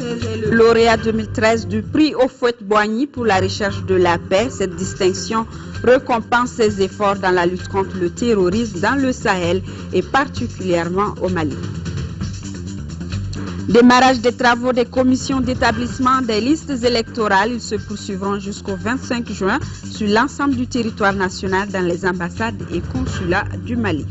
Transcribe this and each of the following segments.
est le lauréat 2013 du prix Houphouët-Boigny pour la recherche de la paix. Cette distinction récompense ses efforts dans la lutte contre le terrorisme dans le Sahel et particulièrement au Mali. Démarrage des travaux des commissions d'établissement des listes électorales. Ils se poursuivront jusqu'au 25 juin sur l'ensemble du territoire national dans les ambassades et consulats du Mali.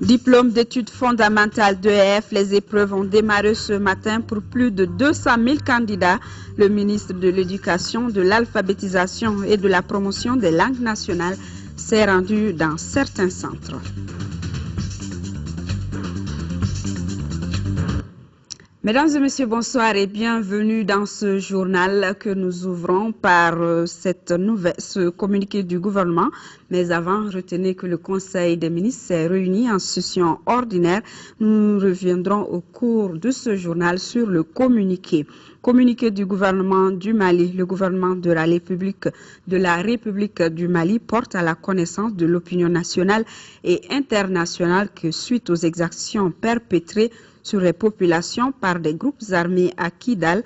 Diplôme d'études fondamentales d'EF, les épreuves ont démarré ce matin pour plus de 200 000 candidats. Le ministre de l'Éducation, de l'Alphabétisation et de la Promotion des langues nationales s'est rendu dans certains centres. Mesdames et messieurs, bonsoir et bienvenue dans ce journal que nous ouvrons par ce communiqué du gouvernement. Mais avant, retenez que le Conseil des ministres s'est réuni en session ordinaire. Nous reviendrons au cours de ce journal sur le communiqué. Communiqué du gouvernement du Mali. Le gouvernement de la République du Mali porte à la connaissance de l'opinion nationale et internationale que suite aux exactions perpétrées sur les populations par des groupes armés à Kidal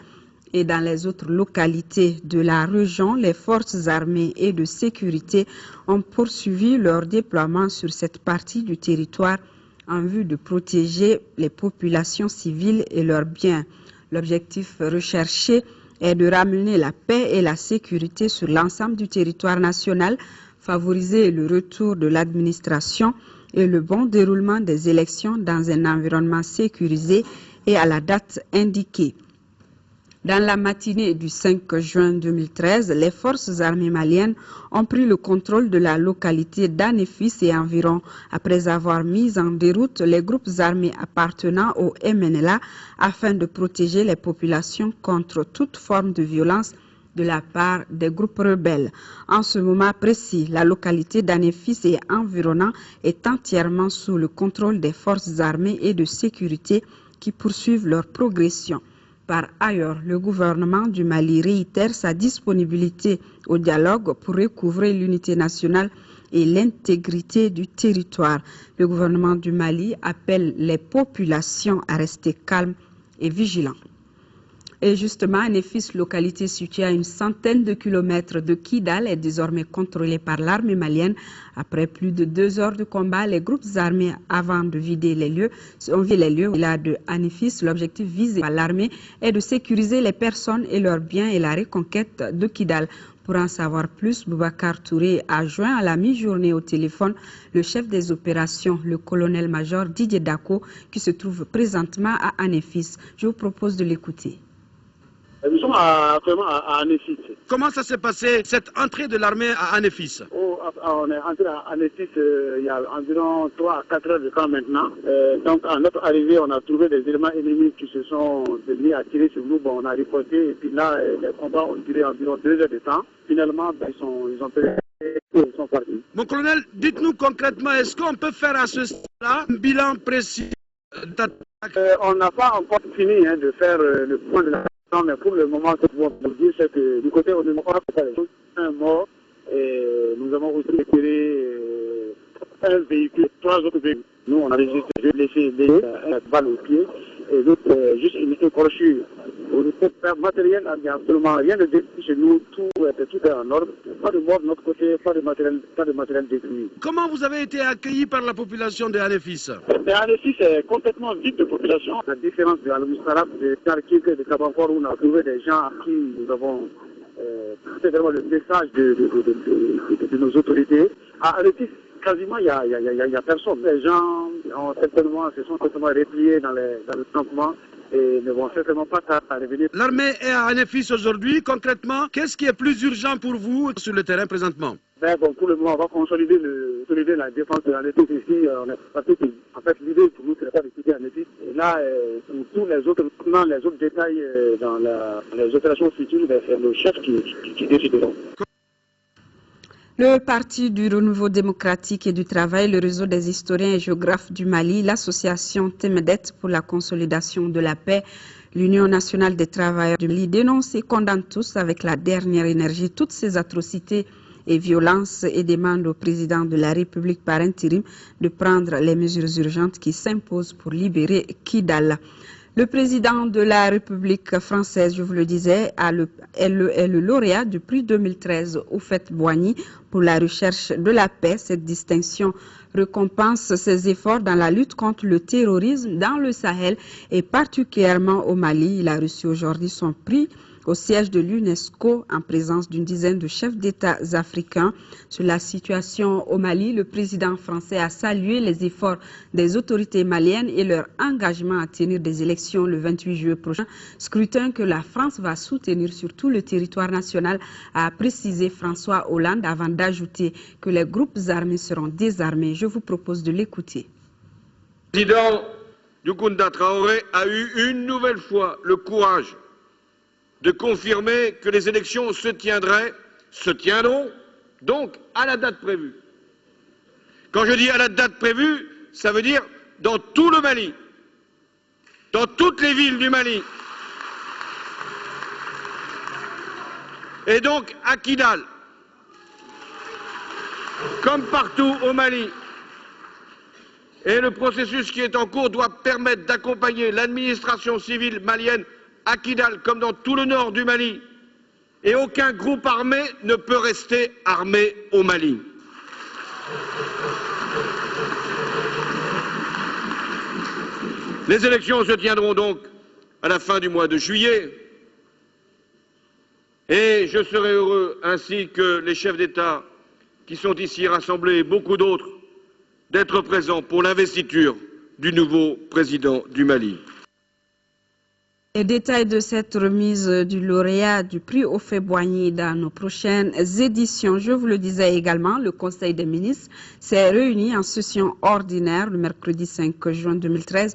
et dans les autres localités de la région, les forces armées et de sécurité ont poursuivi leur déploiement sur cette partie du territoire en vue de protéger les populations civiles et leurs biens. L'objectif recherché est de ramener la paix et la sécurité sur l'ensemble du territoire national, favoriser le retour de l'administration et le bon déroulement des élections dans un environnement sécurisé et à la date indiquée. Dans la matinée du 5 juin 2013, les forces armées maliennes ont pris le contrôle de la localité d'Anefis et environ après avoir mis en déroute les groupes armés appartenant au MNLA afin de protéger les populations contre toute forme de violence de la part des groupes rebelles. En ce moment précis, la localité d'Anefis et environnant est entièrement sous le contrôle des forces armées et de sécurité qui poursuivent leur progression. Par ailleurs, le gouvernement du Mali réitère sa disponibilité au dialogue pour recouvrer l'unité nationale et l'intégrité du territoire. Le gouvernement du Mali appelle les populations à rester calmes et vigilants. Et justement, Anefis, localité située à une centaine de kilomètres de Kidal, est désormais contrôlée par l'armée malienne. Après plus de 2 heures de combat, les groupes armés, avant de vider les lieux, ont vidé les lieux de Anefis. L'objectif visé par l'armée est de sécuriser les personnes et leurs biens et la reconquête de Kidal. Pour en savoir plus, Boubacar Touré a joint à la mi-journée au téléphone le chef des opérations, le colonel-major Didier Dako, qui se trouve présentement à Anefis. Je vous propose de l'écouter. Nous sommes actuellement à Anefis. Comment ça s'est passé, cette entrée de l'armée à Anefis? On est entré à Anefis il y a environ 3 à 4 heures de temps maintenant. Donc à notre arrivée, on a trouvé des éléments ennemis qui se sont mis à tirer sur nous. Bon, on a riposté et puis là, les combats ont duré environ 2 heures de temps. Finalement, ils ont fait... Ils sont partis. Mon colonel, dites-nous concrètement, est-ce qu'on peut faire à ce stade-là un bilan précis d'attaque? On n'a pas encore fini de faire le point de la... Non, mais pour le moment, ce que nous pouvons dire, c'est que du côté où nous avons fait les choses, un mort, et nous avons aussi retiré un véhicule, 3 autres véhicules. Nous, on a juste laissé un balle au pied, et l'autre, juste une écorchure. Au niveau matériel, il n'y a absolument rien de détruit chez nous, tout est en ordre. Pas de mort de notre côté, pas de matériel détruit. Comment vous avez été accueillis par la population de Anefis? Anefis est complètement vide de population. À la différence de Al-Mustarab, de Kharkiv et de Kabanfor, où on a trouvé des gens à qui nous avons c'est vraiment le message de nos autorités. À Anefis, quasiment, il n'y a personne. Les gens se sont certainement repliés dans le campement et ne vont certainement pas revenir. L'armée est à Anefis aujourd'hui. Concrètement, qu'est-ce qui est plus urgent pour vous sur le terrain présentement? Bon, pour le moment, on va consolider la défense de l'Anefis ici. Parce que, en fait, l'idée pour nous, c'est pas de quitter Anefis. Et là, pour tous les autres détails dans les opérations futures, c'est le chef qui décidera. Le Parti du Renouveau démocratique et du travail, le réseau des historiens et géographes du Mali, l'association Temedet pour la consolidation de la paix, l'Union nationale des travailleurs du Mali dénonce et condamne tous avec la dernière énergie toutes ces atrocités et violences et demande au président de la République par intérim de prendre les mesures urgentes qui s'imposent pour libérer Kidal. Le président de la République française, je vous le disais, est le lauréat du prix 2013 Houphouët-Boigny pour la recherche de la paix. Cette distinction récompense ses efforts dans la lutte contre le terrorisme dans le Sahel et particulièrement au Mali. Il a reçu aujourd'hui son prix au siège de l'UNESCO en présence d'une dizaine de chefs d'État africains. Sur la situation au Mali, le président français a salué les efforts des autorités maliennes et leur engagement à tenir des élections le 28 juillet prochain, scrutin que la France va soutenir sur tout le territoire national, a précisé François Hollande avant d'ajouter que les groupes armés seront désarmés. Je vous propose de l'écouter. Le président Doukounda Traoré a eu une nouvelle fois le courage de confirmer que les élections se tiendront donc à la date prévue. Quand je dis à la date prévue, ça veut dire dans tout le Mali, dans toutes les villes du Mali. Et donc à Kidal, comme partout au Mali. Et le processus qui est en cours doit permettre d'accompagner l'administration civile malienne à Kidal, comme dans tout le nord du Mali. Et aucun groupe armé ne peut rester armé au Mali. Les élections se tiendront donc à la fin du mois de juillet. Et je serai heureux, ainsi que les chefs d'État qui sont ici rassemblés et beaucoup d'autres, d'être présents pour l'investiture du nouveau président du Mali. Les détails de cette remise du lauréat du prix Houphouët-Boigny dans nos prochaines éditions. Je vous le disais également, le Conseil des ministres s'est réuni en session ordinaire le mercredi 5 juin 2013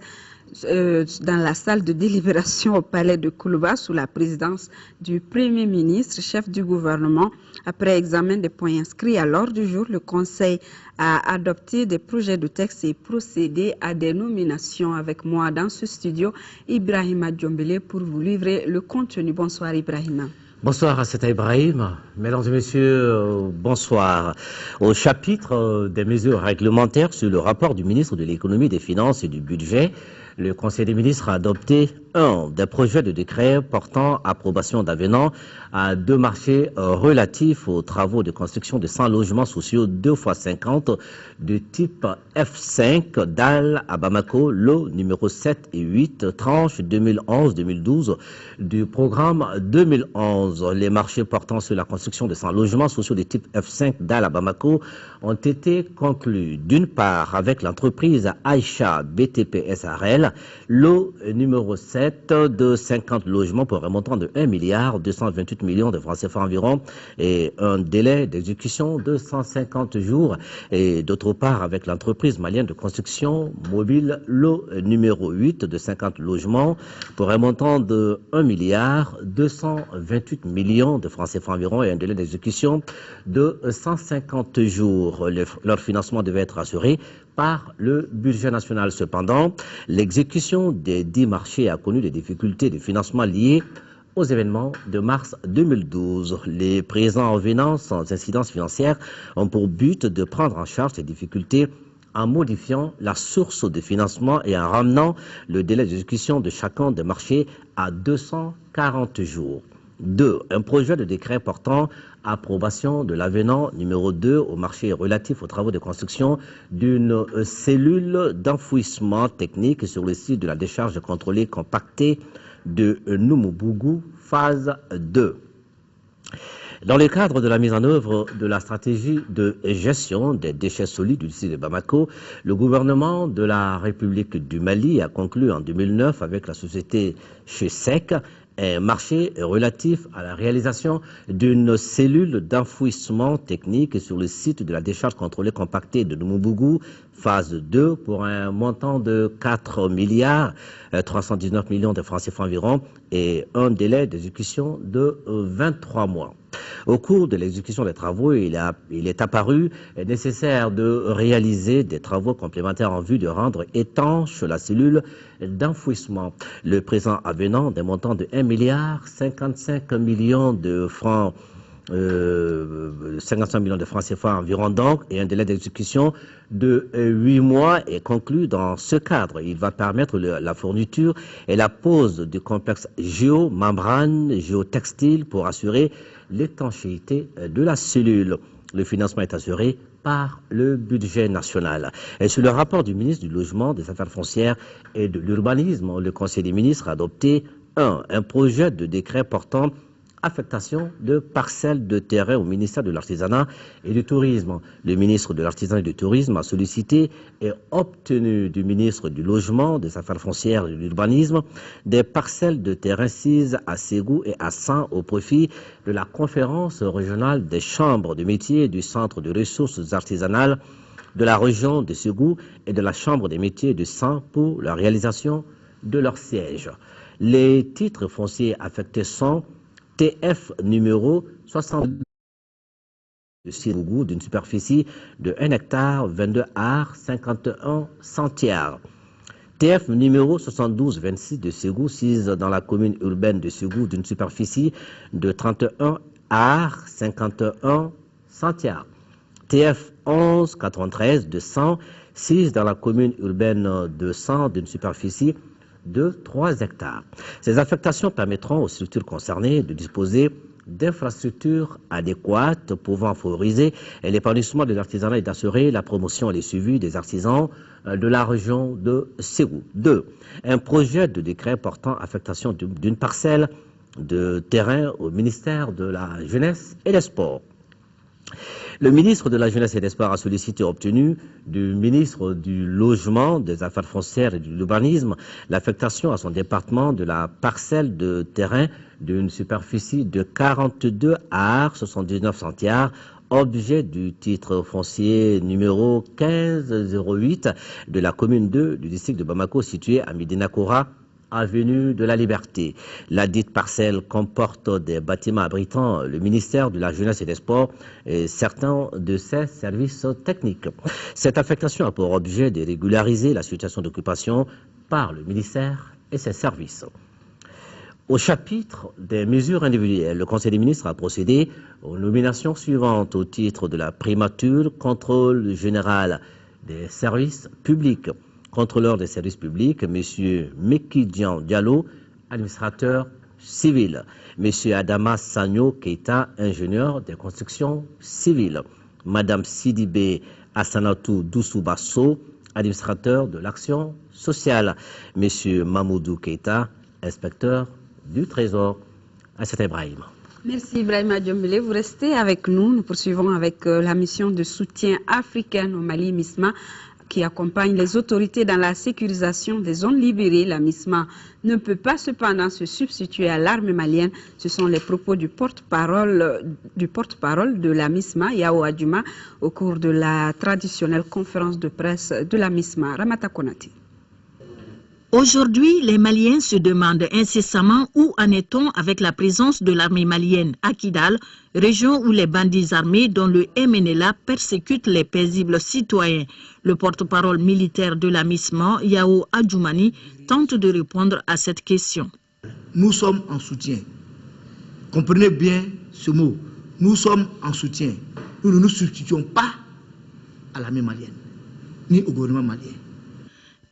dans la salle de délibération au palais de Koulouba sous la présidence du Premier ministre, chef du gouvernement. Après examen des points inscrits à l'ordre du jour, le Conseil a adopté des projets de texte et procédé à des nominations. Avec moi dans ce studio, Ibrahima Djombele pour vous livrer le contenu. Bonsoir Ibrahima. Bonsoir Asseta Ibrahim. Mesdames et messieurs, bonsoir. Au chapitre des mesures réglementaires sur le rapport du ministre de l'économie, des finances et du budget, le Conseil des ministres a adopté un des projets de décret portant approbation d'avenant à deux marchés relatifs aux travaux de construction de 100 logements sociaux 2x50 de type F5 DAL à Bamako, lot numéro 7 et 8, tranche 2011-2012 du programme 2011. Les marchés portant sur la construction de 100 logements sociaux de type F5 DAL à Bamako ont été conclus d'une part avec l'entreprise Aïcha BTP SRL, lot numéro 7 de 50 logements pour un montant de 1,228 milliard de francs CFA environ et un délai d'exécution de 150 jours. Et d'autre part avec l'entreprise malienne de construction mobile, lot numéro 8 de 50 logements pour un montant de 1,228 milliard de francs CFA environ et un délai d'exécution de 150 jours. Leur financement devait être assuré par le budget national. Cependant, l'exécution des 10 marchés a connu des difficultés de financement liées aux événements de mars 2012. Les présents avenants sans incidence financière ont pour but de prendre en charge ces difficultés en modifiant la source de financement et en ramenant le délai d'exécution de chacun des marchés à 240 jours. 2. Un projet de décret portant approbation de l'avenant numéro 2 au marché relatif aux travaux de construction d'une cellule d'enfouissement technique sur le site de la décharge contrôlée compactée de Noumoubougou, phase 2. Dans le cadre de la mise en œuvre de la stratégie de gestion des déchets solides du site de Bamako, le gouvernement de la République du Mali a conclu en 2009 avec la société Chesec un marché relatif à la réalisation d'une cellule d'enfouissement technique sur le site de la décharge contrôlée compactée de Noumoubougou, phase 2, pour un montant de 4,319 milliards de francs CFA environ et un délai d'exécution de 23 mois. Au cours de l'exécution des travaux, il est apparu nécessaire de réaliser des travaux complémentaires en vue de rendre étanche la cellule d'enfouissement. Le présent avenant d'un montant de 1,55 milliard de francs 55 millions de francs CFA environ donc, et un délai d'exécution de 8 mois est conclu dans ce cadre. Il va permettre la fourniture et la pose du complexe géomembrane, géotextile pour assurer l'étanchéité de la cellule. Le financement est assuré par le budget national. Et sur le rapport du ministre du Logement, des Affaires foncières et de l'Urbanisme, le Conseil des ministres a adopté un projet de décret portant affectation de parcelles de terrain au ministère de l'Artisanat et du Tourisme. Le ministre de l'Artisanat et du Tourisme a sollicité et obtenu du ministre du Logement, des Affaires foncières et de l'Urbanisme des parcelles de terrain sises à Ségou et à San au profit de la conférence régionale des chambres de métiers du Centre de ressources artisanales de la région de Ségou et de la Chambre des métiers de San pour la réalisation de leur siège. Les titres fonciers affectés sont TF numéro 62 de Ségou d'une superficie de 1 hectare 22 ar 51 centiares. TF numéro 7226 de Ségou, sise dans la commune urbaine de Ségou d'une superficie de 31 ar 51 centiares. TF 1193 de 100, sise dans la commune urbaine de 100 d'une superficie de 3 hectares. Ces affectations permettront aux structures concernées de disposer d'infrastructures adéquates pouvant favoriser l'épanouissement de l'artisanat et d'assurer la promotion et le suivi des artisans de la région de Ségou. 2. Un projet de décret portant affectation d'une parcelle de terrain au ministère de la Jeunesse et des Sports. Le ministre de la Jeunesse et des Sports a sollicité et obtenu du ministre du Logement, des Affaires foncières et de l'Urbanisme l'affectation à son département de la parcelle de terrain d'une superficie de 42 ar 79 centiares, objet du titre foncier numéro 1508 de la commune 2 du district de Bamako situé à Médina Kora, avenue de la Liberté. La dite parcelle comporte des bâtiments abritant le ministère de la Jeunesse et des Sports et certains de ses services techniques. Cette affectation a pour objet de régulariser la situation d'occupation par le ministère et ses services. Au chapitre des mesures individuelles, le Conseil des ministres a procédé aux nominations suivantes au titre de la primature, contrôle général des services publics. Contrôleur des services publics, M. Mekidjan Diallo, administrateur civil. M. Adama Sagno Keita, ingénieur des constructions civiles. Mme Sidibé Assanatou Doussoubasso, administrateur de l'action sociale. M. Mamoudou Keita, inspecteur du Trésor. Assata Ibrahim. Merci Ibrahima Diombele. Vous restez avec nous. Nous poursuivons avec la mission de soutien africaine au Mali, MISMA, qui accompagne les autorités dans la sécurisation des zones libérées. La MISMA ne peut pas cependant se substituer à l'armée malienne. Ce sont les propos du porte-parole de la MISMA, Yao Adjuma, au cours de la traditionnelle conférence de presse de la MISMA. Ramata Konati. Aujourd'hui, les Maliens se demandent incessamment où en est-on avec la présence de l'armée malienne à Kidal, région où les bandits armés dont le MNLA persécutent les paisibles citoyens. Le porte-parole militaire de la MISMA, Yao Adjoumani, tente de répondre à cette question. Nous sommes en soutien. Comprenez bien ce mot. Nous sommes en soutien. Nous ne nous substituons pas à l'armée malienne, ni au gouvernement malien.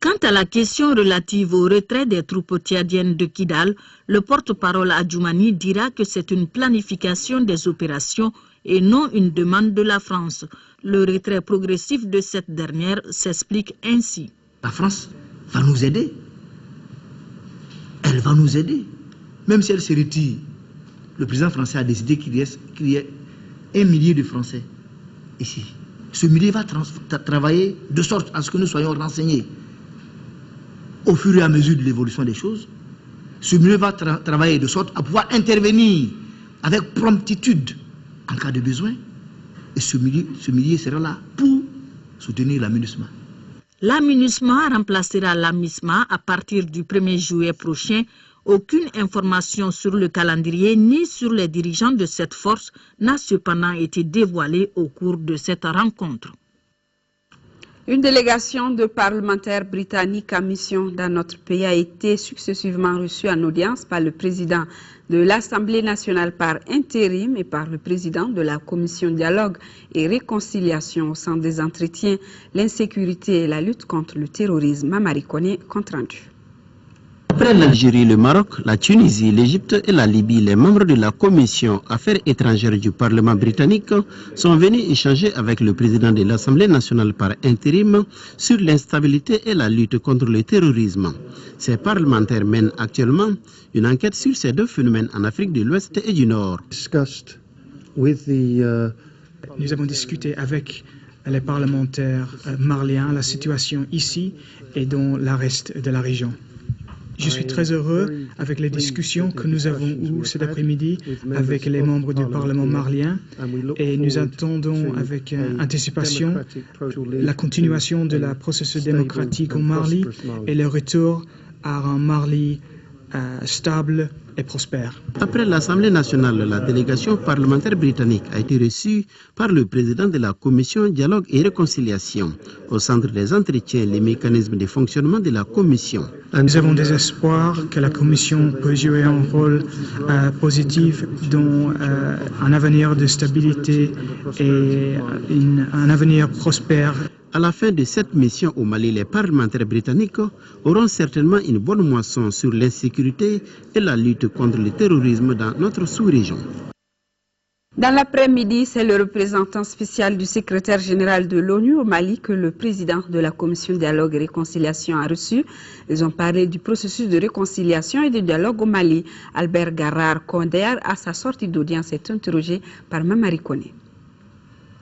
Quant à la question relative au retrait des troupes tchadiennes de Kidal, le porte-parole Adjoumani dira que c'est une planification des opérations et non une demande de la France. Le retrait progressif de cette dernière s'explique ainsi. La France va nous aider. Elle va nous aider. Même si elle se retire, le président français a décidé qu'il y ait 1 millier de Français ici. Ce millier va travailler de sorte à ce que nous soyons renseignés. Au fur et à mesure de l'évolution des choses, ce milieu va travailler de sorte à pouvoir intervenir avec promptitude en cas de besoin. Et ce milieu sera là pour soutenir la MINUSMA. La MINUSMA remplacera la MISMA à partir du 1er juillet prochain. Aucune information sur le calendrier ni sur les dirigeants de cette force n'a cependant été dévoilée au cours de cette rencontre. Une délégation de parlementaires britanniques à mission dans notre pays a été successivement reçue en audience par le président de l'Assemblée nationale par intérim et par le président de la commission dialogue et réconciliation au centre des entretiens, l'insécurité et la lutte contre le terrorisme. Mamari Kone, compte rendu. Après l'Algérie, le Maroc, la Tunisie, l'Égypte et la Libye, les membres de la commission Affaires étrangères du Parlement britannique sont venus échanger avec le président de l'Assemblée nationale par intérim sur l'instabilité et la lutte contre le terrorisme. Ces parlementaires mènent actuellement une enquête sur ces deux phénomènes en Afrique de l'Ouest et du Nord. Nous avons discuté avec les parlementaires maliens la situation ici et dans le reste de la région. Je suis très heureux avec les discussions que nous avons eues cet après-midi avec les membres du Parlement malien et nous attendons avec anticipation la continuation de la processus démocratique au Mali et le retour à un Mali stable et prospère. Après l'Assemblée nationale, la délégation parlementaire britannique a été reçue par le président de la commission Dialogue et Réconciliation. Au centre des entretiens, les mécanismes de fonctionnement de la commission. Nous avons des espoirs que la commission peut jouer un rôle positif dans un avenir de stabilité et un avenir prospère. À la fin de cette mission au Mali, les parlementaires britanniques auront certainement une bonne moisson sur l'insécurité et la lutte contre le terrorisme dans notre sous-région. Dans l'après-midi, c'est le représentant spécial du secrétaire général de l'ONU au Mali que le président de la commission Dialogue et Réconciliation a reçu. Ils ont parlé du processus de réconciliation et de dialogue au Mali. Albert Garard Konder, à sa sortie d'audience, est interrogé par Mamari Kone.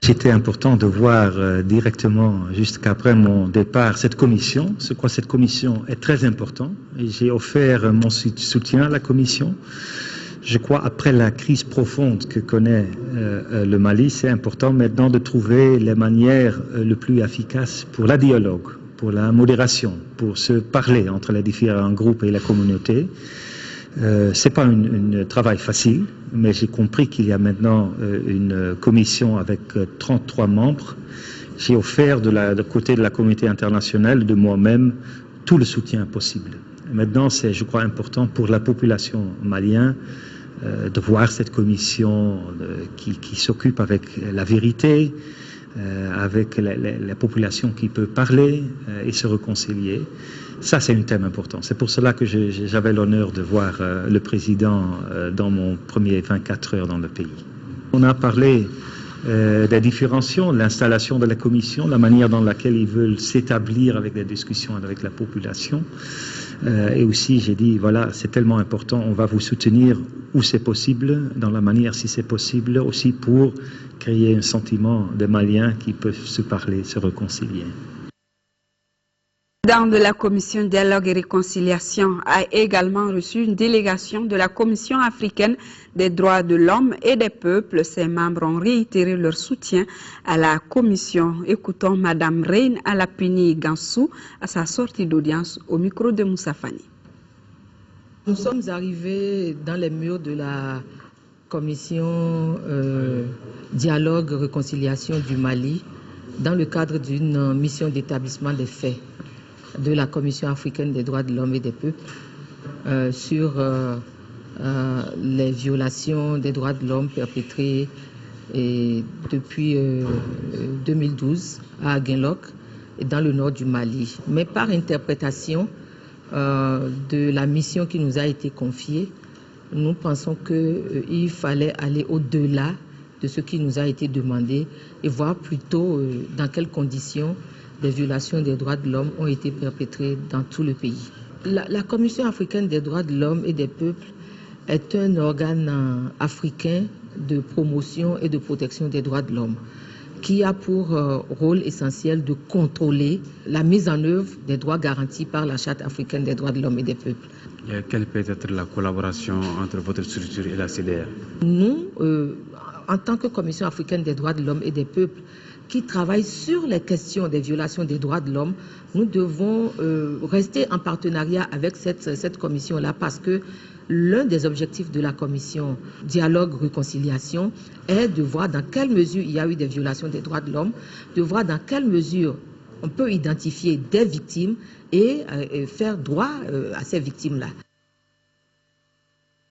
C'était important de voir directement, jusqu'après mon départ, cette commission. Je crois que cette commission est très importante. J'ai offert mon soutien à la commission. Je crois après la crise profonde que connaît le Mali, c'est important maintenant de trouver les manières les plus efficaces pour la dialogue, pour la modération, pour se parler entre les différents groupes et la communauté. Ce n'est pas un travail facile, mais j'ai compris qu'il y a maintenant une commission avec 33 membres. J'ai offert de côté de la communauté internationale, de moi-même, tout le soutien possible. Maintenant, c'est, je crois, important pour la population malienne de voir cette commission qui s'occupe avec la vérité, avec la population qui peut parler et se réconcilier. Ça, c'est un thème important. C'est pour cela que j'avais l'honneur de voir le président dans mon premier 24 heures dans le pays. On a parlé des différenciations, l'installation de la commission, la manière dans laquelle ils veulent s'établir avec des discussions avec la population. Et aussi, j'ai dit, voilà, c'est tellement important, on va vous soutenir où c'est possible, dans la manière si c'est possible, aussi pour créer un sentiment des Maliens qui peuvent se parler, se réconcilier. Le président de la commission Dialogue et Réconciliation a également reçu une délégation de la Commission africaine des droits de l'homme et des peuples. Ses membres ont réitéré leur soutien à la commission. Écoutons Mme Reine Alapini Gansou à sa sortie d'audience au micro de Moussa Fani. Nous sommes arrivés dans les murs de la commission Dialogue et Réconciliation du Mali dans le cadre d'une mission d'établissement des faits de la Commission africaine des droits de l'homme et des peuples sur les violations des droits de l'homme perpétrées depuis 2012 à Aguinlok et dans le nord du Mali. Mais par interprétation de la mission qui nous a été confiée, nous pensons qu'il fallait aller au-delà de ce qui nous a été demandé et voir plutôt dans quelles conditions des violations des droits de l'homme ont été perpétrées dans tout le pays. La Commission africaine des droits de l'homme et des peuples est un organe africain de promotion et de protection des droits de l'homme qui a pour rôle essentiel de contrôler la mise en œuvre des droits garantis par la Charte africaine des droits de l'homme et des peuples. Quelle peut être la collaboration entre votre structure et la CDR? Nous, en tant que Commission africaine des droits de l'homme et des peuples, qui travaille sur les questions des violations des droits de l'homme, nous devons rester en partenariat avec cette commission-là parce que l'un des objectifs de la commission Dialogue-Réconciliation est de voir dans quelle mesure il y a eu des violations des droits de l'homme, de voir dans quelle mesure on peut identifier des victimes et faire droit à ces victimes-là.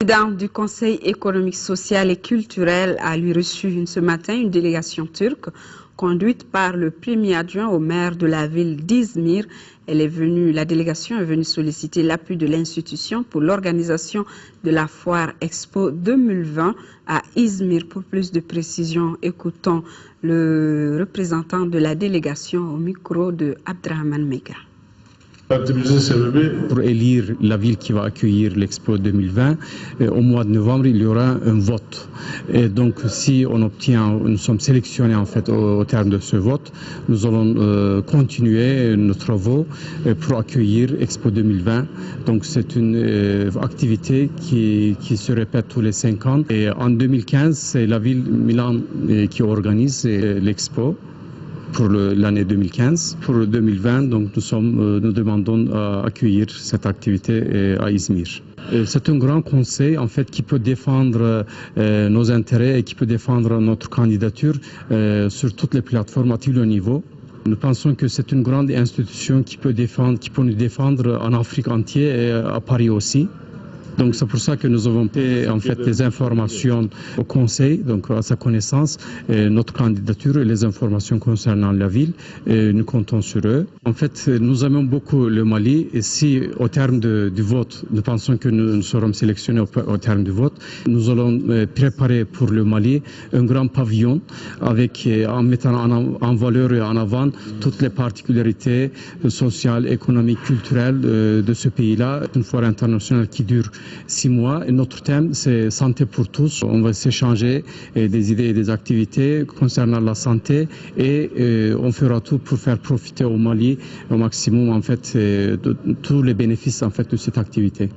Le président du Conseil économique, social et culturel a lui reçu ce matin une délégation turque conduite par le premier adjoint au maire de la ville d'Izmir. La délégation est venue solliciter l'appui de l'institution pour l'organisation de la foire Expo 2020 à Izmir. Pour plus de précisions, écoutons le représentant de la délégation au micro de Abdrahman Mega. Pour élire la ville qui va accueillir l'Expo 2020, au mois de novembre, il y aura un vote. Et donc, si on obtient, nous sommes sélectionnés en fait au terme de ce vote, nous allons continuer nos travaux pour accueillir Expo 2020. Donc, c'est une activité qui se répète tous les 5 ans. Et en 2015, c'est la ville Milan qui organise l'Expo pour l'année 2015. Pour 2020, donc nous demandons à accueillir cette activité à Izmir. C'est un grand conseil en fait qui peut défendre nos intérêts et qui peut défendre notre candidature sur toutes les plateformes à tous les niveaux. Nous pensons que c'est une grande institution qui peut nous défendre en Afrique entière et à Paris aussi. Donc c'est pour ça que nous avons fait en fait des informations au Conseil, donc à sa connaissance, notre candidature et les informations concernant la ville. Et nous comptons sur eux. En fait, nous aimons beaucoup le Mali et si au terme du vote, nous pensons que nous serons sélectionnés au terme du vote, nous allons préparer pour le Mali un grand pavillon en mettant en valeur et en avant toutes les particularités sociales, économiques, culturelles de ce pays-là. Une foire internationale qui dure 6 mois et notre thème c'est santé pour tous. On va s'échanger des idées et des activités concernant la santé et on fera tout pour faire profiter au Mali au maximum en fait de tous les bénéfices en fait de cette activité.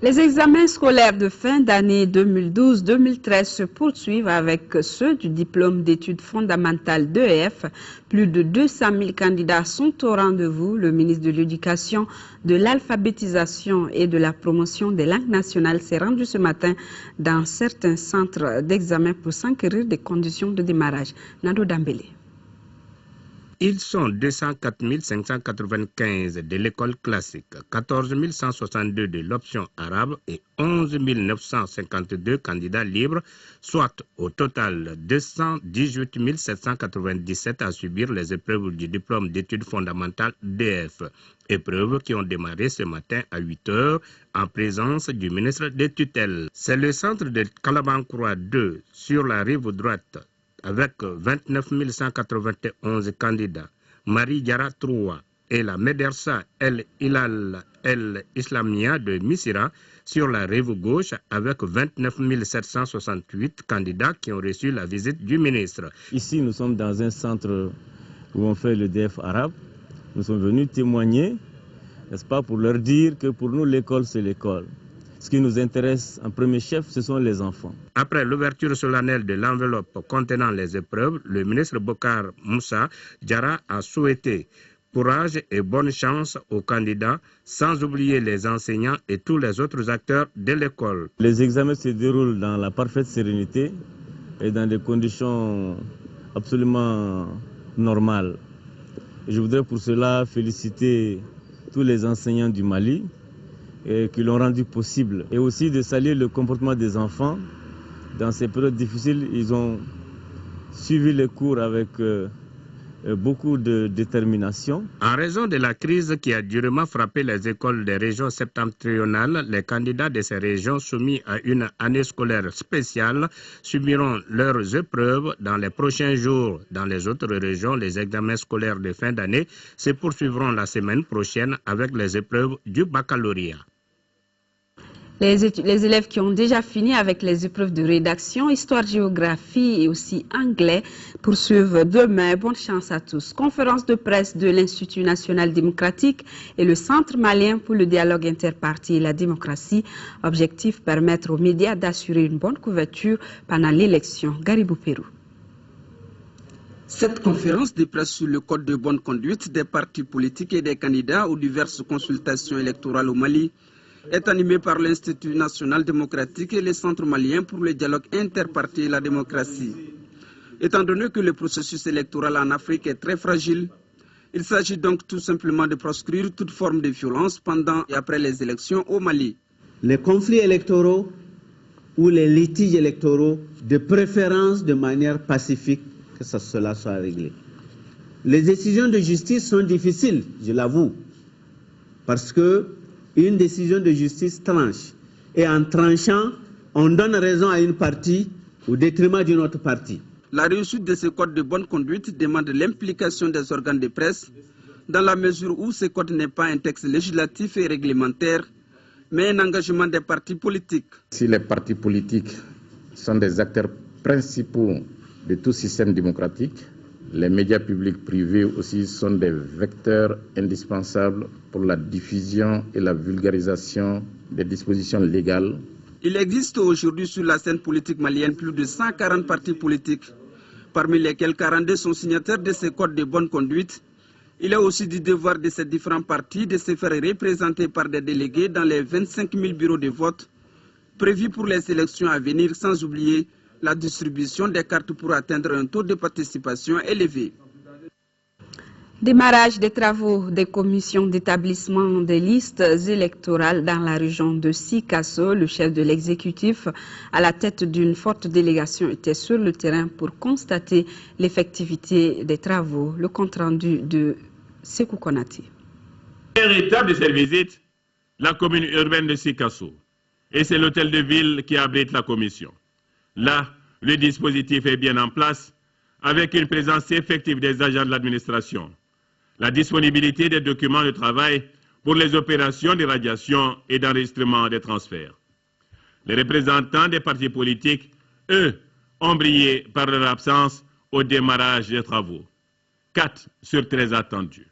Les examens scolaires de fin d'année 2012-2013 se poursuivent avec ceux du diplôme d'études fondamentales d'EF. Plus de 200 000 candidats sont au rendez-vous. Le ministre de l'Éducation, de l'Alphabétisation et de la Promotion des langues nationales s'est rendu ce matin dans certains centres d'examen pour s'enquérir des conditions de démarrage. Nado Dambélé. Ils sont 204 595 de l'école classique, 14 162 de l'option arabe et 11 952 candidats libres, soit au total 218 797 à subir les épreuves du diplôme d'études fondamentales DF. Épreuves qui ont démarré ce matin à 8 h en présence du ministre des tutelles. C'est le centre de Kalabankroa 2 sur la rive droite, avec 29 191 candidats, Marie Diara 3 et la Médersa El Hilal El Islamia de Missira sur la rive gauche avec 29 768 candidats qui ont reçu la visite du ministre. Ici, nous sommes dans un centre où on fait le DF arabe. Nous sommes venus témoigner, n'est-ce pas, pour leur dire que pour nous, l'école, c'est l'école. Ce qui nous intéresse en premier chef, ce sont les enfants. Après l'ouverture solennelle de l'enveloppe contenant les épreuves, le ministre Bokar Moussa Diarra a souhaité courage et bonne chance aux candidats, sans oublier les enseignants et tous les autres acteurs de l'école. Les examens se déroulent dans la parfaite sérénité et dans des conditions absolument normales. Je voudrais pour cela féliciter tous les enseignants du Mali qui l'ont rendu possible. Et aussi de saluer le comportement des enfants. Dans ces périodes difficiles, ils ont suivi les cours avec beaucoup de détermination. En raison de la crise qui a durement frappé les écoles des régions septentrionales, les candidats de ces régions soumis à une année scolaire spéciale subiront leurs épreuves dans les prochains jours. Dans les autres régions, les examens scolaires de fin d'année se poursuivront la semaine prochaine avec les épreuves du baccalauréat. Les élèves qui ont déjà fini avec les épreuves de rédaction, histoire, géographie et aussi anglais poursuivent demain. Bonne chance à tous. Conférence de presse de l'Institut national démocratique et le Centre malien pour le dialogue interparti et la démocratie. Objectif, permettre aux médias d'assurer une bonne couverture pendant l'élection. Garibou Pérou. Cette conférence de presse sur le code de bonne conduite des partis politiques et des candidats aux diverses consultations électorales au Mali est animée par l'Institut national démocratique et le Centre malien pour le dialogue interparti et la démocratie. Étant donné que le processus électoral en Afrique est très fragile, Il s'agit donc tout simplement de proscrire toute forme de violence pendant et après les élections au Mali. Les conflits électoraux ou les litiges électoraux, de préférence de manière pacifique, que cela soit réglé. Les décisions de justice sont difficiles, je l'avoue, parce qu'une décision de justice tranche. Et en tranchant, on donne raison à une partie au détriment d'une autre partie. La réussite de ce code de bonne conduite demande l'implication des organes de presse, dans la mesure où ce code n'est pas un texte législatif et réglementaire, mais un engagement des partis politiques. Si les partis politiques sont des acteurs principaux de tout système démocratique, les médias publics privés aussi sont des vecteurs indispensables pour la diffusion et la vulgarisation des dispositions légales. Il existe aujourd'hui sur la scène politique malienne plus de 140 partis politiques, parmi lesquels 42 sont signataires de ce code de bonne conduite. Il est aussi du devoir de ces différents partis de se faire représenter par des délégués dans les 25 000 bureaux de vote prévus pour les élections à venir, sans oublier la distribution des cartes pour atteindre un taux de participation élevé. Démarrage des travaux des commissions d'établissement des listes électorales dans la région de Sikasso. Le chef de l'exécutif, à la tête d'une forte délégation, était sur le terrain pour constater l'effectivité des travaux. Le compte-rendu de Sekou Konati. Première étape de cette visite, la commune urbaine de Sikasso. Et c'est l'hôtel de ville qui abrite la commission. Là, le dispositif est bien en place, avec une présence effective des agents de l'administration. La disponibilité des documents de travail pour les opérations de radiation et d'enregistrement des transferts. Les représentants des partis politiques, eux, ont brillé par leur absence au démarrage des travaux. 4 sur 13 attendus.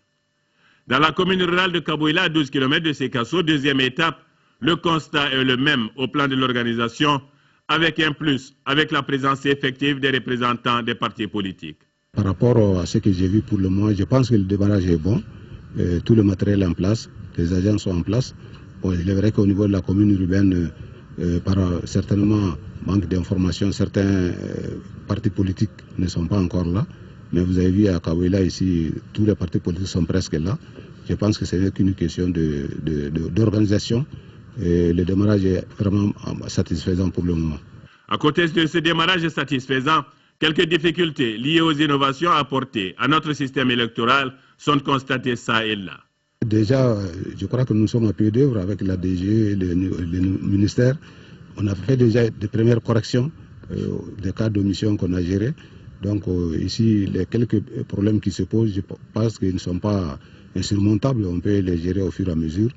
Dans la commune rurale de Kabouila, à 12 km de Sikasso, deuxième étape, le constat est le même au plan de l'organisation, avec un plus, avec la présence effective des représentants des partis politiques. Par rapport à ce que j'ai vu pour le moment, je pense que le démarrage est bon. Tout le matériel est en place, les agents sont en place. Bon, il est vrai qu'au niveau de la commune urbaine, par certainement manque d'informations, certains partis politiques ne sont pas encore là. Mais vous avez vu à Kabouila ici, tous les partis politiques sont presque là. Je pense que ce n'est qu'une question d'organisation. Et le démarrage est vraiment satisfaisant pour le moment. À côté de ce démarrage satisfaisant, quelques difficultés liées aux innovations apportées à notre système électoral sont constatées ça et là. Déjà, je crois que nous sommes à pied d'œuvre avec la DG et le ministère. On a fait déjà des premières corrections des cas d'omission qu'on a gérés. Donc ici, les quelques problèmes qui se posent, je pense qu'ils ne sont pas insurmontables. On peut les gérer au fur et à mesure.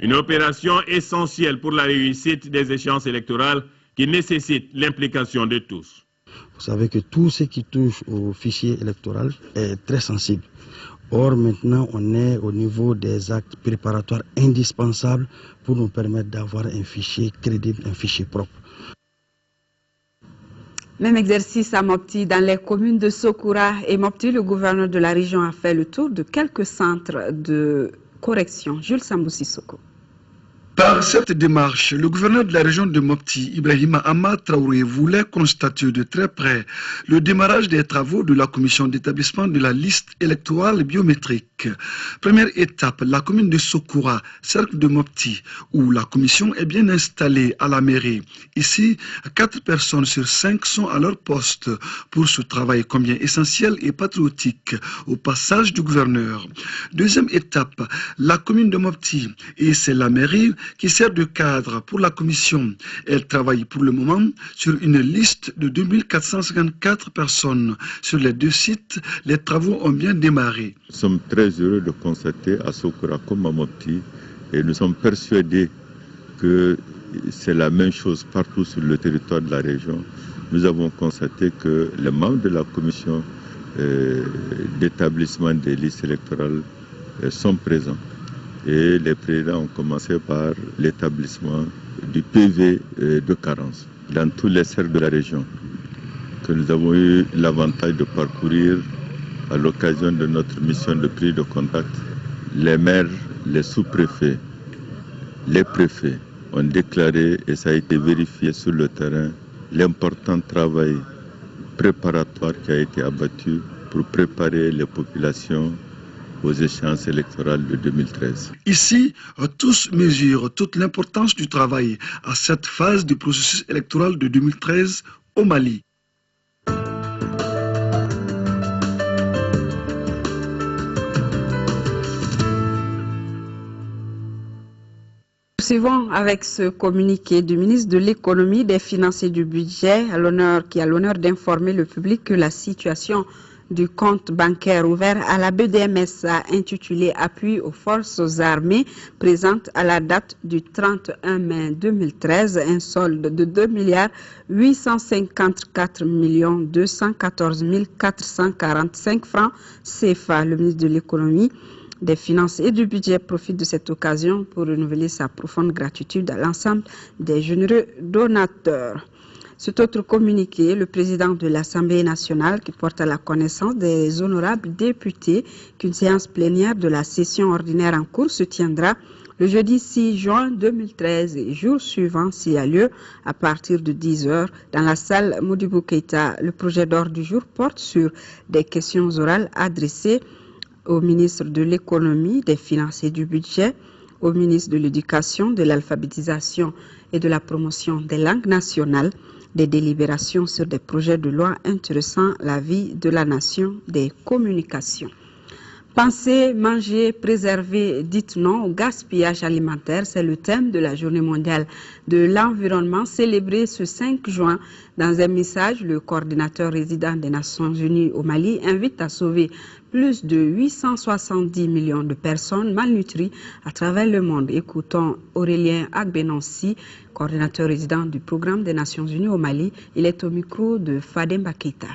Une opération essentielle pour la réussite des échéances électorales qui nécessite l'implication de tous. Vous savez que tout ce qui touche au fichier électoral est très sensible. Or, maintenant, on est au niveau des actes préparatoires indispensables pour nous permettre d'avoir un fichier crédible, un fichier propre. Même exercice à Mopti, dans les communes de Sokoura et Mopti, le gouverneur de la région a fait le tour de quelques centres de correction. Jules Samboussi Soko. Par cette démarche, le gouverneur de la région de Mopti, Ibrahima Ahmad Traoré, voulait constater de très près le démarrage des travaux de la commission d'établissement de la liste électorale biométrique. Première étape, la commune de Sokoura, cercle de Mopti, où la commission est bien installée à la mairie. Ici, 4 personnes sur 5 sont à leur poste pour ce travail combien essentiel et patriotique au passage du gouverneur. Deuxième étape, la commune de Mopti, et c'est la mairie qui sert de cadre pour la commission. Elle travaille pour le moment sur une liste de 2454 personnes. Sur les 2 sites, les travaux ont bien démarré. Nous sommes très heureux de constater à Sokoura comme à Mopti, et nous sommes persuadés que c'est la même chose partout sur le territoire de la région. Nous avons constaté que les membres de la commission d'établissement des listes électorales sont présents. Et les présidents ont commencé par l'établissement du PV de carence dans tous les cercles de la région que nous avons eu l'avantage de parcourir à l'occasion de notre mission de prise de contact. Les maires, les sous-préfets, les préfets ont déclaré, et ça a été vérifié sur le terrain, l'important travail préparatoire qui a été abattu pour préparer les populations aux échéances électorales de 2013. Ici, tous mesurent toute l'importance du travail à cette phase du processus électoral de 2013 au Mali. Poursuivons avec ce communiqué du ministre de l'Économie, des Finances et du Budget, qui a l'honneur d'informer le public que la situation du compte bancaire ouvert à la BDMS a intitulé Appui aux forces armées présente à la date du 31 mai 2013 un solde de 2 854 214 445 francs CFA. Le ministre de l'Économie, des Finances et du Budget profite de cette occasion pour renouveler sa profonde gratitude à l'ensemble des généreux donateurs. Cet autre communiqué, le président de l'Assemblée nationale qui porte à la connaissance des honorables députés qu'une séance plénière de la session ordinaire en cours se tiendra le jeudi 6 juin 2013 et jour suivant s'il y a lieu à partir de 10 h dans la salle Modibo Keïta. Le projet d'ordre du jour porte sur des questions orales adressées au ministre de l'Économie, des Finances et du Budget, au ministre de l'Éducation, de l'Alphabétisation et de la Promotion des langues nationales, des délibérations sur des projets de loi intéressant la vie de la nation, des communications. Penser, manger, préserver, dites non au gaspillage alimentaire, c'est le thème de la Journée mondiale de l'environnement célébrée ce 5 juin. Dans un message, le coordinateur résident des Nations Unies au Mali invite à sauver plus de 870 millions de personnes malnutries à travers le monde. Écoutons Aurélien Agbenonsi, coordinateur résident du programme des Nations Unies au Mali. Il est au micro de Fademba Keïta.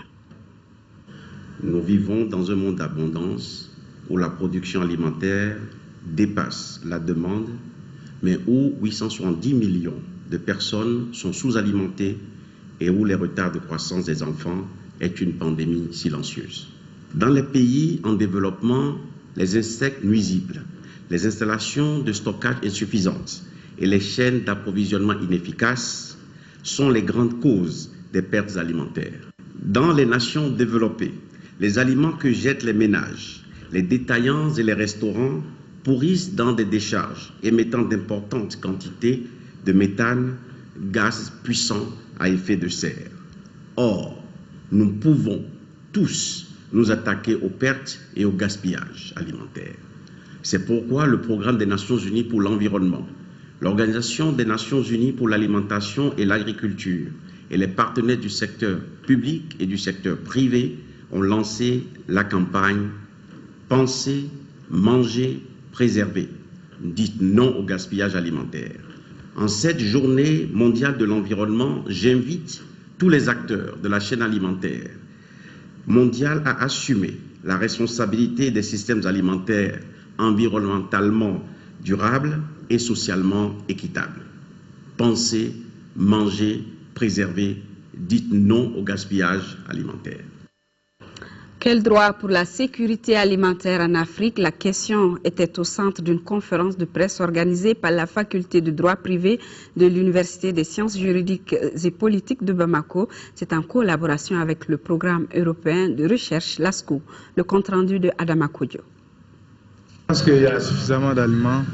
Nous vivons dans un monde d'abondance où la production alimentaire dépasse la demande, mais où 870 millions de personnes sont sous-alimentées et où les retards de croissance des enfants est une pandémie silencieuse. Dans les pays en développement, les insectes nuisibles, les installations de stockage insuffisantes et les chaînes d'approvisionnement inefficaces sont les grandes causes des pertes alimentaires. Dans les nations développées, les aliments que jettent les ménages, les détaillants et les restaurants pourrissent dans des décharges émettant d'importantes quantités de méthane, gaz puissant à effet de serre. Or, nous pouvons tous nous attaquer aux pertes et au gaspillage alimentaire. C'est pourquoi le Programme des Nations Unies pour l'environnement, l'Organisation des Nations Unies pour l'alimentation et l'agriculture et les partenaires du secteur public et du secteur privé ont lancé la campagne « Penser, manger, préserver ». Dites non au gaspillage alimentaire. En cette journée mondiale de l'environnement, j'invite tous les acteurs de la chaîne alimentaire mondiale à assumer la responsabilité des systèmes alimentaires environnementalement durables et socialement équitables. Pensez, manger, préserver, dites non au gaspillage alimentaire. Quel droit pour la sécurité alimentaire en Afrique? La question était au centre d'une conférence de presse organisée par la faculté de droit privé de l'Université des sciences juridiques et politiques de Bamako. C'est en collaboration avec le programme européen de recherche, l'ASCO. Le compte-rendu de Adama Kodjo. Je pense qu'il y a suffisamment d'aliments.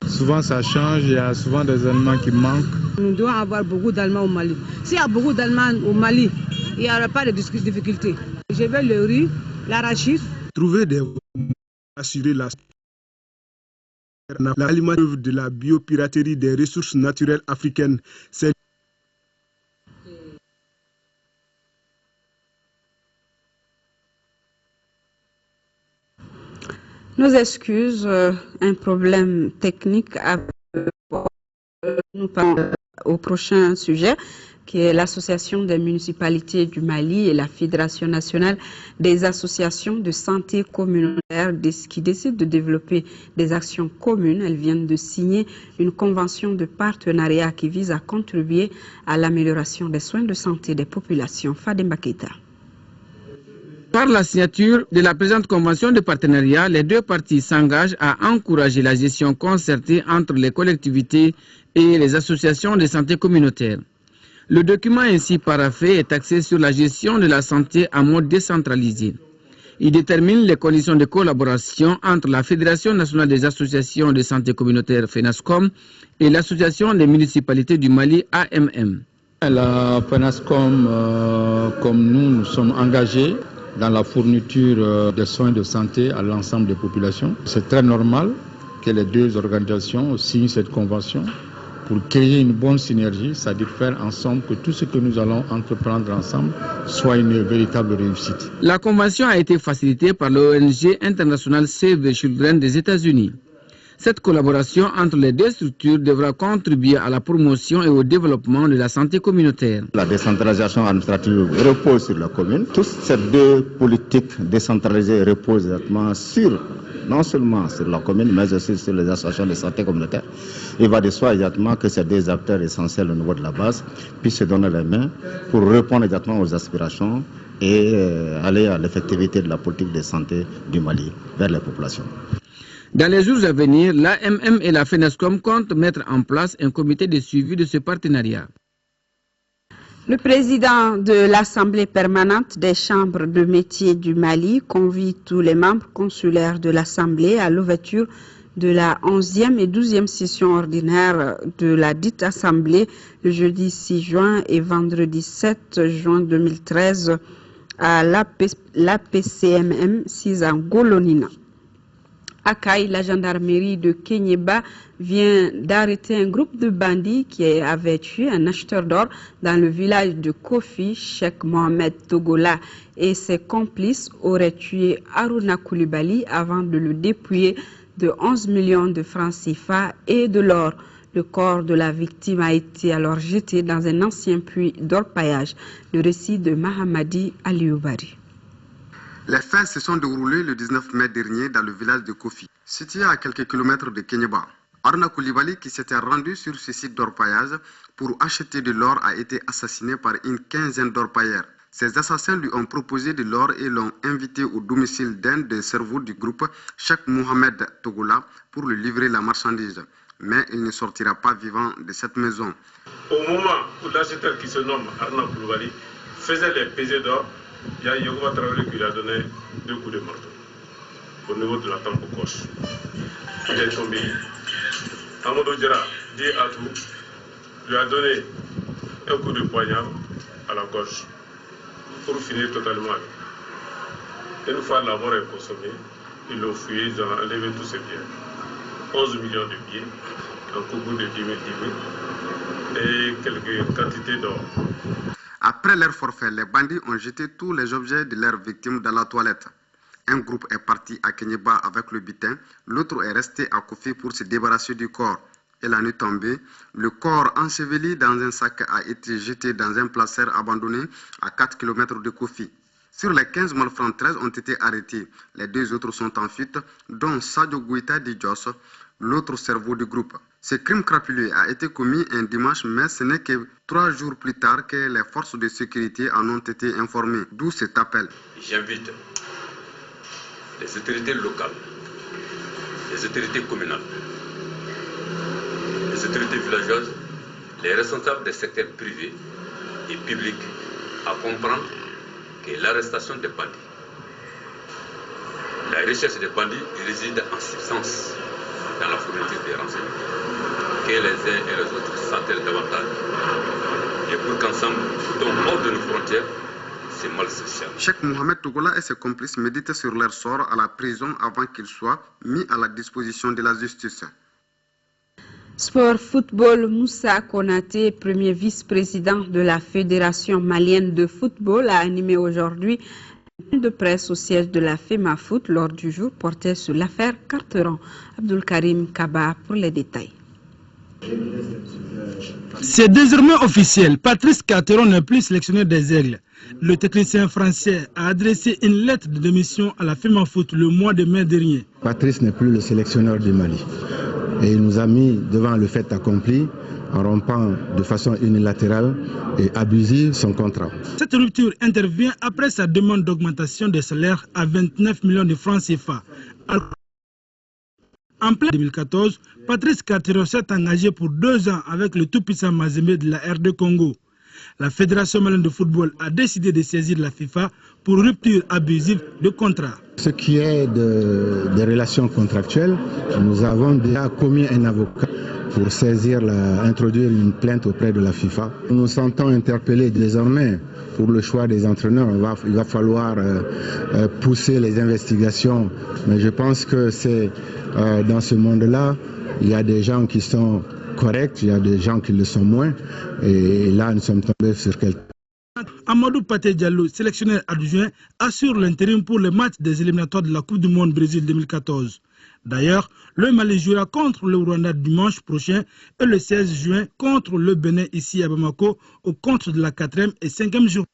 Souvent ça change, il y a souvent des aliments qui manquent. Nous devons avoir beaucoup d'aliments au Mali. S'il y a beaucoup d'aliments au Mali, il n'y aura pas de difficultés. Je veux le riz, l'arachide. Trouver des assurer l'alimentation de la biopiraterie des ressources naturelles africaines. C'est Nos excuses, un problème technique. Nous parlons au prochain sujet, qui est l'Association des municipalités du Mali et la Fédération nationale des associations de santé communautaire qui décident de développer des actions communes. Elles viennent de signer une convention de partenariat qui vise à contribuer à l'amélioration des soins de santé des populations. Fademba Keïta. Par la signature de la présente convention de partenariat, les deux parties s'engagent à encourager la gestion concertée entre les collectivités et les associations de santé communautaire. Le document ainsi paraphé est axé sur la gestion de la santé en mode décentralisé. Il détermine les conditions de collaboration entre la Fédération nationale des associations de santé communautaire FENASCOM et l'Association des municipalités du Mali AMM. La FENASCOM, comme nous sommes engagés dans la fourniture des soins de santé à l'ensemble des populations. C'est très normal que les deux organisations signent cette convention pour créer une bonne synergie, c'est-à-dire faire ensemble que tout ce que nous allons entreprendre ensemble soit une véritable réussite. La convention a été facilitée par l'ONG internationale Save the Children des États-Unis. Cette collaboration entre les deux structures devra contribuer à la promotion et au développement de la santé communautaire. La décentralisation administrative repose sur la commune. Toutes ces deux politiques décentralisées reposent exactement non seulement sur la commune, mais aussi sur les associations de santé communautaire. Il va de soi exactement que ces deux acteurs essentiels au niveau de la base puissent se donner les mains pour répondre exactement aux aspirations et aller à l'effectivité de la politique de santé du Mali vers les populations. Dans les jours à venir, l'AMM et la FENASCOM comptent mettre en place un comité de suivi de ce partenariat. Le président de l'Assemblée permanente des chambres de métiers du Mali convie tous les membres consulaires de l'Assemblée à l'ouverture de la 11e et 12e session ordinaire de la dite Assemblée le jeudi 6 juin et vendredi 7 juin 2013 à l'APCMM 6 en Golonina. À Kaï, la gendarmerie de Kenyeba vient d'arrêter un groupe de bandits qui avait tué un acheteur d'or dans le village de Kofi. Cheikh Mohamed Togola et ses complices auraient tué Aruna Koulibaly avant de le dépouiller de 11 millions de francs CFA et de l'or. Le corps de la victime a été alors jeté dans un ancien puits d'orpaillage. Le récit de Mahamadi Alioubari. Les faits se sont déroulés le 19 mai dernier dans le village de Kofi, situé à quelques kilomètres de Kenyeba. Aruna Koulibaly, qui s'était rendu sur ce site d'orpaillage pour acheter de l'or, a été assassiné par une quinzaine d'orpailleurs. Ces assassins lui ont proposé de l'or et l'ont invité au domicile d'un des cerveaux du groupe, Cheikh Mohamed Togola, pour lui livrer la marchandise. Mais il ne sortira pas vivant de cette maison. Au moment où l'acheteur qui se nomme Aruna Koulibaly faisait les pesées d'or, il y a Yogoma Traoré qui lui a donné 2 coups de marteau au niveau de la tempe gauche. Il est tombé. Amadou Djera, dit Atou, lui a donné un coup de poignard à la gauche pour finir totalement. Une fois la mort est consommée, ils l'ont fouillé, ils ont enlevé tous ses biens. 11 millions de billets, un coucou de 10 000 et quelques quantités d'or. Après leur forfait, les bandits ont jeté tous les objets de leurs victimes dans la toilette. Un groupe est parti à Kenyeba avec le butin, l'autre est resté à Kofi pour se débarrasser du corps. Et la nuit tombée, le corps enseveli dans un sac a été jeté dans un placard abandonné à 4 km de Kofi. Sur les 15 malfrats, 13 ont été arrêtés. Les 2 autres sont en fuite, dont Sadio Gouita Didjos, l'autre cerveau du groupe. Ce crime crapuleux a été commis un dimanche, mais ce n'est que 3 jours plus tard que les forces de sécurité en ont été informées, d'où cet appel. J'invite les autorités locales, les autorités communales, les autorités villageoises, les responsables des secteurs privés et publics à comprendre que l'arrestation des bandits, la recherche des bandits réside en substance dans la fourniture des renseignements, que les uns et les autres s'attellent davantage et pour qu'ensemble, hors de nos frontières, c'est mal social. Cheikh Mohamed Togola et ses complices méditent sur leur sort à la prison avant qu'ils soient mis à la disposition de la justice. Sport football, Moussa Konaté, premier vice-président de la Fédération malienne de football, a animé aujourd'hui une de presse au siège de la FEMAFOOT lors du jour porté sur l'affaire Carteron. Abdul Karim Kaba pour les détails. C'est désormais officiel, Patrice Carteron n'est plus sélectionneur des Aigles. Le technicien français a adressé une lettre de démission à la FEMAFOOT le mois de mai dernier. Patrice n'est plus le sélectionneur du Mali. Et il nous a mis devant le fait accompli en rompant de façon unilatérale et abusive son contrat. Cette rupture intervient après sa demande d'augmentation des salaires à 29 millions de francs CFA. En plein 2014, Patrice Carteron s'est engagé pour 2 ans avec le tout-puissant Mazembe de la RD Congo. La Fédération malienne de football a décidé de saisir la FIFA pour rupture abusive de contrat. Ce qui est des relations contractuelles, nous avons déjà commis un avocat pour introduire une plainte auprès de la FIFA. Nous nous sentons interpellés désormais pour le choix des entraîneurs. Il va falloir pousser les investigations, mais je pense que c'est dans ce monde-là, il y a des gens qui sont corrects, il y a des gens qui le sont moins, et là nous sommes tombés sur quelqu'un. Amadou Pathé Diallo, sélectionneur adjoint, assure l'intérim pour les matchs des éliminatoires de la Coupe du Monde Brésil 2014. D'ailleurs, le Mali jouera contre le Rwanda dimanche prochain et le 16 juin contre le Bénin ici à Bamako au compte de la 4e et 5e journée.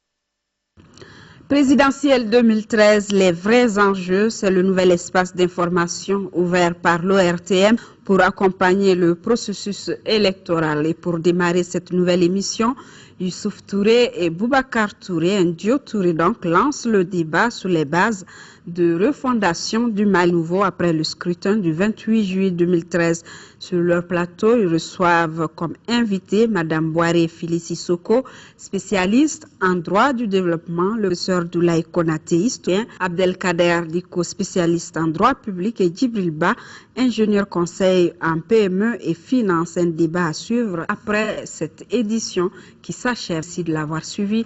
Présidentielle 2013, les vrais enjeux, c'est le nouvel espace d'information ouvert par l'ORTM pour accompagner le processus électoral. Et pour démarrer cette nouvelle émission, Youssouf Touré et Boubacar Touré, un duo Touré donc, lancent le débat sur les bases de refondation du Mali nouveau après le scrutin du 28 juillet 2013. Sur leur plateau, ils reçoivent comme invité Mme Boiré Félicie Soko, spécialiste en droit du développement, le professeur Doulaye Konaté, historien, Abdelkader Diko, spécialiste en droit public, et Djibril Ba, ingénieur conseil en PME et finance. Un débat à suivre après cette édition qui s'achève. Merci de l'avoir suivi.